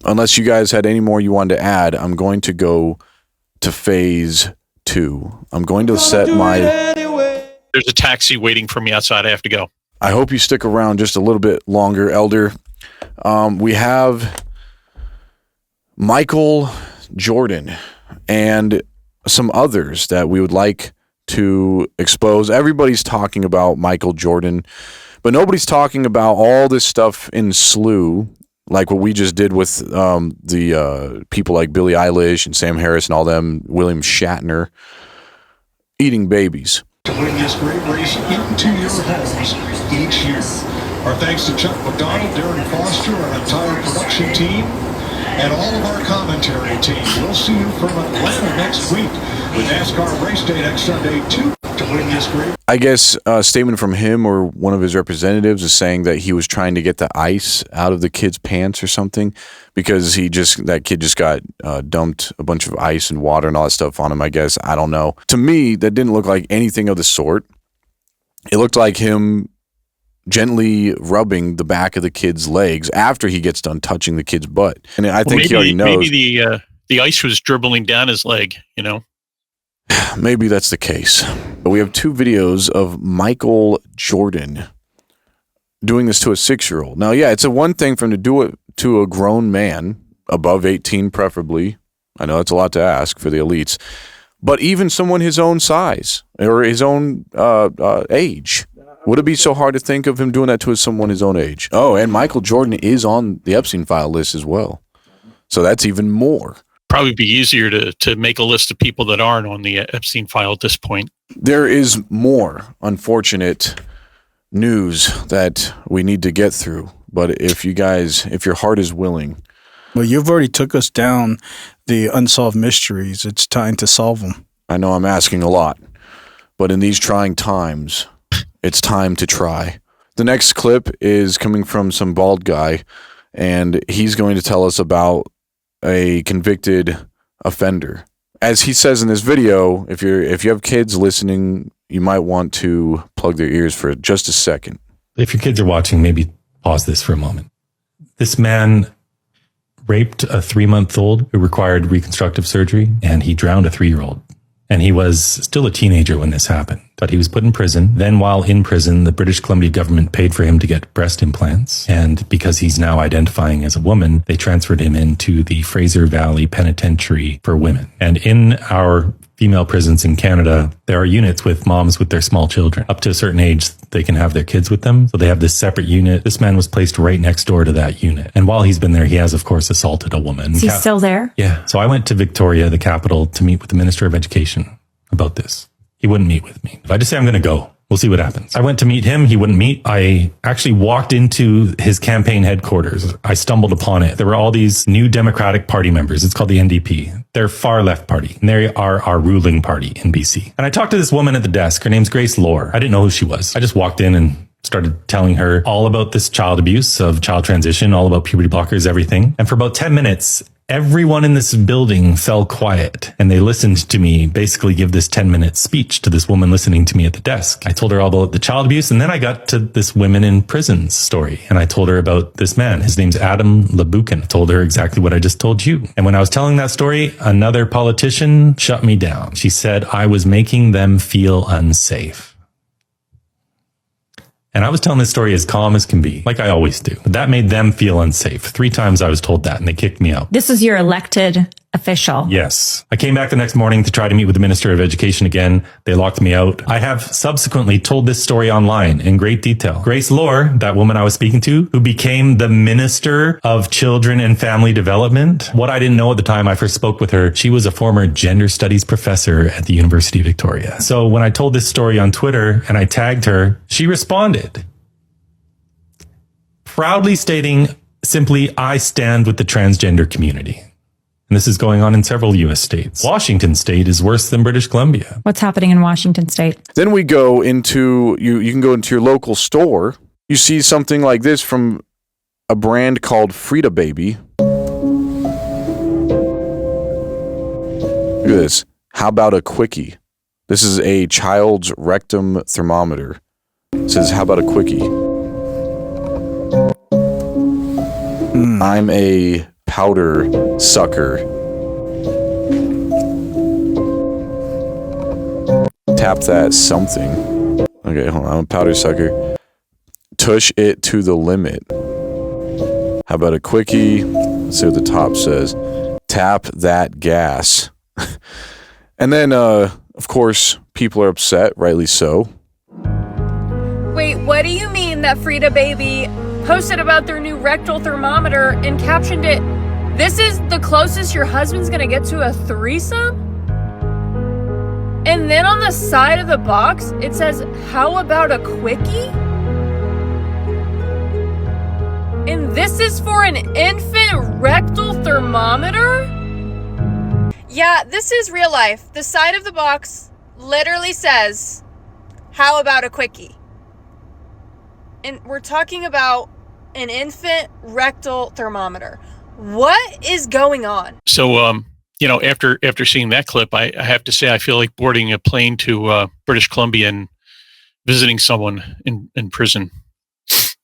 unless you guys had any more you wanted to add, I'm going to go to phase 2. I'm going to set my... There's a taxi waiting for me outside. I have to go. I hope you stick around just a little bit longer, Elder. We have Michael Jordan and some others that we would like to expose. Everybody's talking about Michael Jordan, but nobody's talking about all this stuff in slew, like what we just did with the people like Billie Eilish and Sam Harris and all them, William Shatner, eating babies. To bring this great race into your homes each year. Our thanks to Chuck McDonald, Darren Foster, our entire production team, and all of our commentary team. We'll see you from Atlanta next week with NASCAR Race Day next Sunday, too, to bring this great... I guess a statement from him or one of his representatives is saying that he was trying to get the ice out of the kid's pants or something because that kid just got dumped a bunch of ice and water and all that stuff on him, I guess. I don't know. To me, that didn't look like anything of the sort. It looked like him gently rubbing the back of the kid's legs after he gets done touching the kid's butt. And I think he already knows. Maybe the ice was dribbling down his leg, you know? Maybe that's the case. But we have 2 videos of Michael Jordan doing this to a 6-year-old. Now, yeah, it's a one thing for him to do it to a grown man, above 18 preferably. I know that's a lot to ask for the elites. But even someone his own size or his own age. Would it be so hard to think of him doing that to someone his own age? Oh, and Michael Jordan is on the Epstein file list as well. So that's even more. Probably be easier to make a list of people that aren't on the Epstein file at this point. There is more unfortunate news that we need to get through. But if your heart is willing. Well, you've already took us down the unsolved mysteries. It's time to solve them. I know I'm asking a lot, but in these trying times, it's time to try. The next clip is coming from some bald guy, and he's going to tell us about a convicted offender. As he says in this video, if you have kids listening, you might want to plug their ears for just a second. If your kids are watching, maybe pause this for a moment. This man raped a 3-month-old who required reconstructive surgery, and he drowned a 3-year-old. And he was still a teenager when this happened, but he was put in prison. Then while in prison, the British Columbia government paid for him to get breast implants. And because he's now identifying as a woman, they transferred him into the Fraser Valley Penitentiary for Women. And in our female prisons in Canada, there are units with moms with their small children. Up to a certain age, they can have their kids with them. So they have this separate unit. This man was placed right next door to that unit. And while he's been there, he has, of course, assaulted a woman. Is he still there? Yeah. So I went to Victoria, the capital, to meet with the Minister of Education about this. He wouldn't meet with me. If I just say I'm going to go, we'll see what happens. I went to meet him. He wouldn't meet. I actually walked into his campaign headquarters. I stumbled upon it. There were all these new Democratic Party members. It's called the NDP. They're far left party. And they are our ruling party in BC. And I talked to this woman at the desk. Her name's Grace Lohr. I didn't know who she was. I just walked in and started telling her all about this child abuse, of child transition, all about puberty blockers, everything. And for about 10 minutes, everyone in this building fell quiet and they listened to me basically give this 10-minute speech to this woman listening to me at the desk. I told her all about the child abuse, and then I got to this women in prison story, and I told her about this man. His name's Adam Labukin. I told her exactly what I just told you. And when I was telling that story, another politician shut me down. She said I was making them feel unsafe. And I was telling this story as calm as can be, like I always do. But that made them feel unsafe. 3 times I was told that, and they kicked me out. This is your elected official. Yes. I came back the next morning to try to meet with the Minister of Education again. They locked me out. I have subsequently told this story online in great detail. Grace Lohr, that woman I was speaking to, who became the Minister of Children and Family Development. What I didn't know at the time I first spoke with her, she was a former gender studies professor at the University of Victoria. So when I told this story on Twitter and I tagged her, she responded, proudly stating simply, I stand with the transgender community. And this is going on in several U.S. states. Washington state is worse than British Columbia. What's happening in Washington state? Then we go into, you can go into your local store. You see something like this from a brand called FRIDA Baby. Look at this. How about a Quickie? This is a child's rectum thermometer. It says, how about a Quickie? I'm a powder sucker. Tap that something. Okay, hold on. I'm a powder sucker. Tush it to the limit. How about a quickie? Let's see what the top says. Tap that gas. And then, of course, people are upset, rightly so. Wait, what do you mean that FRIDA baby posted about their new rectal thermometer and captioned it, "This is the closest your husband's gonna get to a threesome"? And then on the side of the box, it says, "How about a quickie?" And this is for an infant rectal thermometer? Yeah, this is real life. The side of the box literally says, "How about a quickie?" And we're talking about an infant rectal thermometer. What is going on? So, after seeing that clip, I have to say I feel like boarding a plane to British Columbia and visiting someone in prison,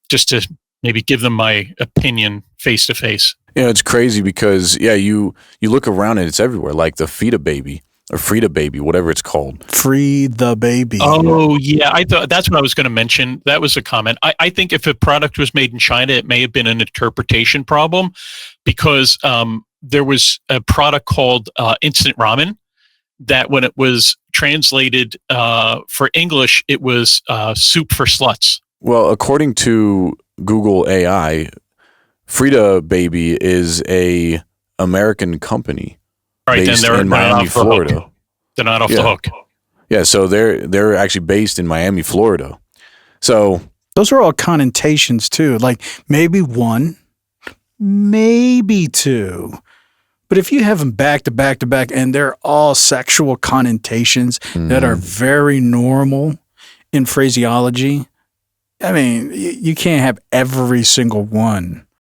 just to maybe give them my opinion face to face. It's crazy because, you look around and it's everywhere, like the FRIDA baby, or FRIDA baby, whatever it's called. Free the baby. Oh, yeah. I thought that's what I was going to mention. That was a comment. I think if a product was made in China, it may have been an interpretation problem, because there was a product called instant ramen that when it was translated for English, it was soup for sluts. Well, according to Google AI, FRIDA baby is a American company. Right, based then they're in not Miami, off the hook. Florida. They're not off the hook. Yeah, so they're actually based in Miami, Florida. So those are all connotations too. Like maybe one, maybe two. But if you have them back to back to back and they're all sexual connotations that are very normal in phraseology, I mean, you can't have every single one